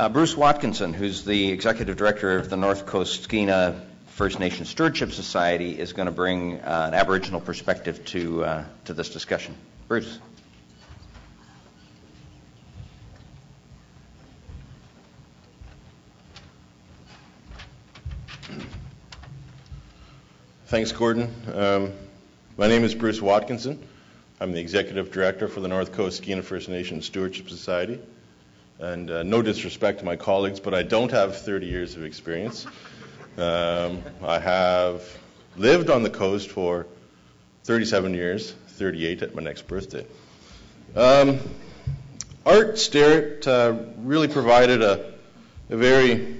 Bruce Watkinson, who's the Executive Director of the North Coast Skeena First Nation Stewardship Society, is going to bring an Aboriginal perspective to this discussion. Bruce. Thanks, Gordon. My name is Bruce Watkinson. I'm the Executive Director for the North Coast Skeena First Nation Stewardship Society. And no disrespect to my colleagues, but I don't have 30 years of experience. I have lived on the coast for 37 years, 38 at my next birthday. Art Sterrett really provided a very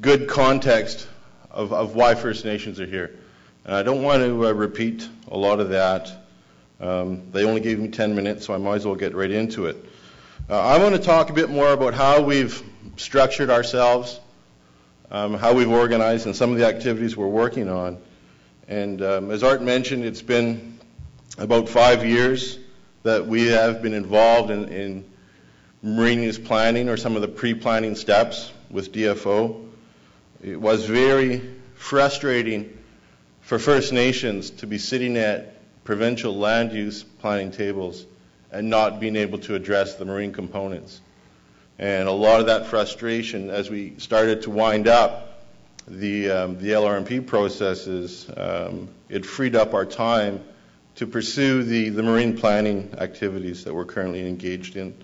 good context of why First Nations are here. And I don't want to repeat a lot of that. They only gave me 10 minutes, so I might as well get right into it. I want to talk a bit more about how we've structured ourselves, how we've organized, and some of the activities we're working on. And as Art mentioned, it's been about 5 years that we have been involved in marine use planning or some of the pre-planning steps with DFO. It was very frustrating for First Nations to be sitting at provincial land use planning tables and not being able to address the marine components. And a lot of that frustration, as we started to wind up the LRMP processes, it freed up our time to pursue the marine planning activities that we're currently engaged in.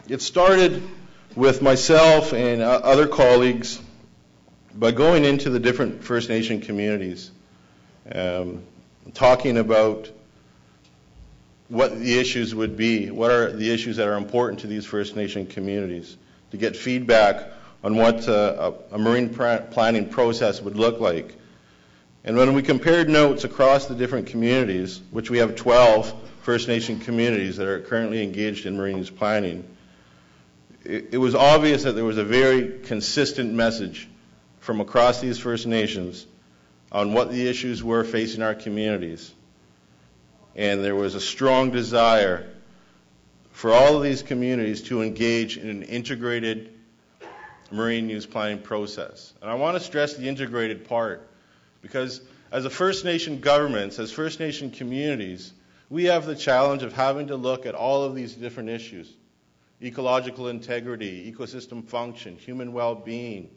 It started with myself and other colleagues by going into the different First Nation communities, talking about what the issues would be, what are the issues that are important to these First Nation communities, to get feedback on what a marine planning process would look like. And when we compared notes across the different communities, which we have 12 First Nation communities that are currently engaged in marine use planning, it was obvious that there was a very consistent message from across these First Nations on what the issues were facing our communities. And there was a strong desire for all of these communities to engage in an integrated marine use planning process. And I want to stress the integrated part, because as a First Nation governments, as First Nation communities, we have the challenge of having to look at all of these different issues: ecological integrity, ecosystem function, human well-being,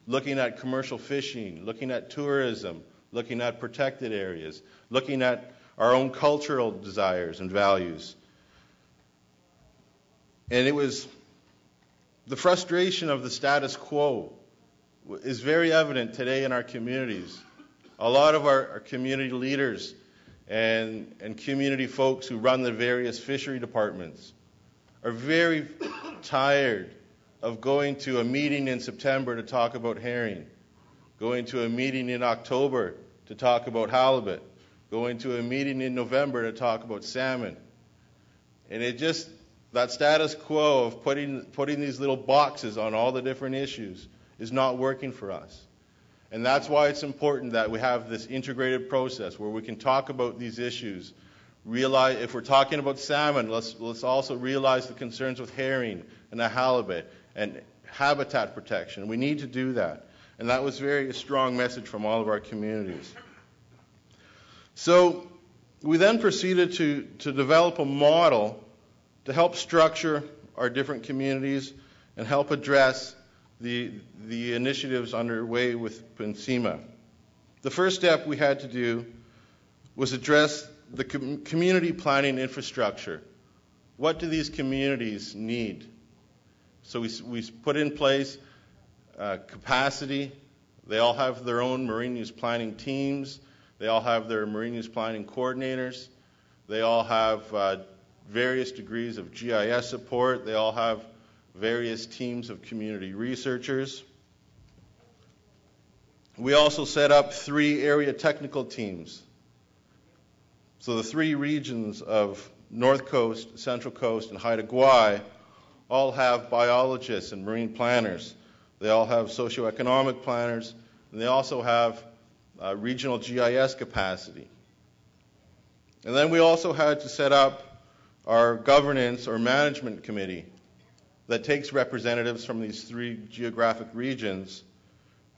looking at commercial fishing, looking at tourism, looking at protected areas, looking at our own cultural desires and values. And it was the frustration of the status quo is very evident today in our communities. A lot of our community leaders and community folks who run the various fishery departments are very tired of going to a meeting in September to talk about herring, going to a meeting in October to talk about halibut, going to a meeting in November to talk about salmon. And it just, that status quo of putting these little boxes on all the different issues is not working for us. And that's why it's important that we have this integrated process where we can talk about these issues. Realize, if we're talking about salmon, let's also realize the concerns with herring and the halibut and habitat protection. We need to do that. And that was a strong message from all of our communities. So we then proceeded to develop a model to help structure our different communities and help address the initiatives underway with PNCIMA. The first step we had to do was address the community planning infrastructure. What do these communities need? So we put in place capacity. They all have their own marine use planning teams. They all have their marine use planning coordinators. They all have various degrees of GIS support. They all have various teams of community researchers. We also set up 3 area technical teams. So the 3 regions of North Coast, Central Coast, and Haida Gwaii all have biologists and marine planners. They all have socioeconomic planners, and they also have regional GIS capacity. And then we also had to set up our governance or management committee. that takes representatives from these 3 geographic regions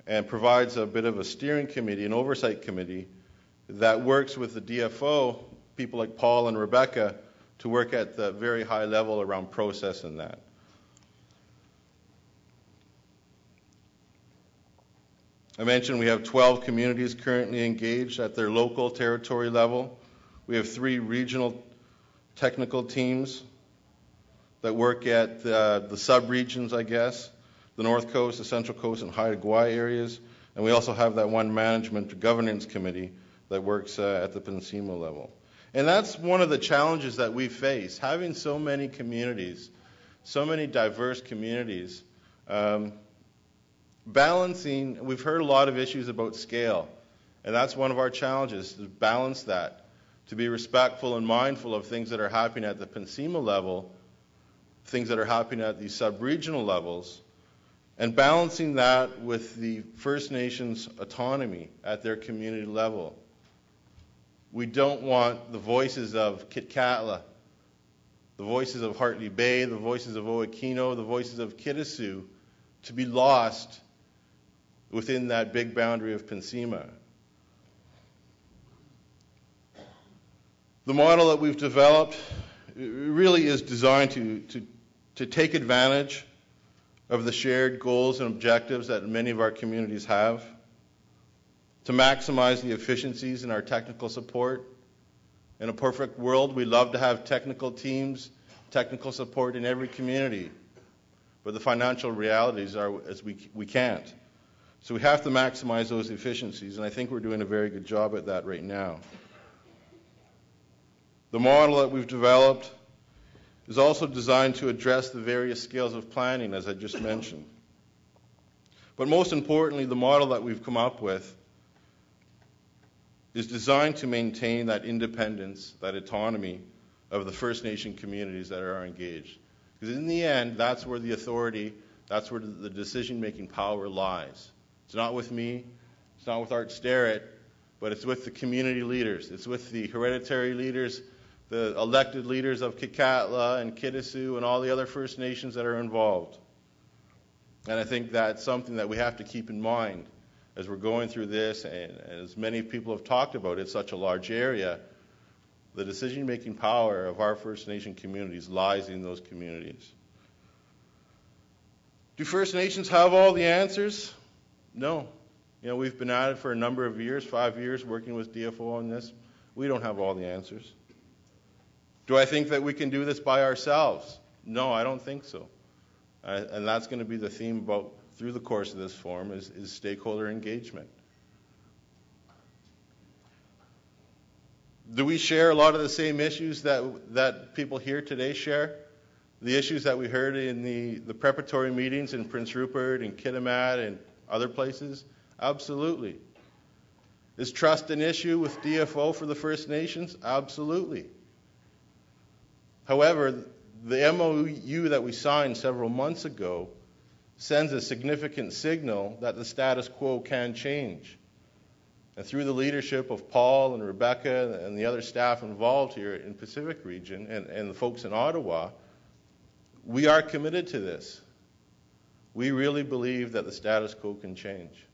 and provides a bit of a steering committee, an oversight committee, that works with the DFO, people like Paul and Rebecca, to work at the very high level around process and that. I mentioned we have 12 communities currently engaged at their local territory level. We have 3 regional technical teams that work at the sub-regions, I guess, the North Coast, the Central Coast, and Haida Gwaii areas. And we also have that one management governance committee that works at the PNCIMA level. And that's one of the challenges that we face, having so many communities, so many diverse communities. Balancing, we've heard a lot of issues about scale, and that's one of our challenges, to balance that, to be respectful and mindful of things that are happening at the PNCIMA level, things that are happening at these sub-regional levels, and balancing that with the First Nations autonomy at their community level. We don't want the voices of Kitkatla, the voices of Hartley Bay, the voices of Owakino, the voices of Kitasoo to be lost within that big boundary of PNCIMA. The model that we've developed really is designed to take advantage of the shared goals and objectives that many of our communities have, to maximize the efficiencies in our technical support. In a perfect world, we'd love to have technical teams, technical support in every community, but the financial realities are we can't. So we have to maximize those efficiencies, and I think we're doing a very good job at that right now. The model that we've developed is also designed to address the various scales of planning, as I just mentioned. But most importantly, the model that we've come up with is designed to maintain that independence, that autonomy of the First Nation communities that are engaged. Because in the end, that's where the authority, that's where the decision-making power lies. It's not with me, it's not with Art Starrett, but it's with the community leaders. It's with the hereditary leaders, the elected leaders of Kitkatla and Kitasoo and all the other First Nations that are involved. And I think that's something that we have to keep in mind as we're going through this, and as many people have talked about, it's such a large area. The decision-making power of our First Nation communities lies in those communities. Do First Nations have all the answers? No. You know, we've been at it for a number of years, 5 years, working with DFO on this. We don't have all the answers. Do I think that we can do this by ourselves? No, I don't think so. And that's going to be the theme through the course of this forum is stakeholder engagement. Do we share a lot of the same issues that people here today share? The issues that we heard in the preparatory meetings in Prince Rupert and Kitimat and other places? Absolutely. Is trust an issue with DFO for the First Nations? Absolutely. However, the MOU that we signed several months ago sends a significant signal that the status quo can change. And through the leadership of Paul and Rebecca and the other staff involved here in Pacific Region and the folks in Ottawa, we are committed to this. We really believe that the status quo can change.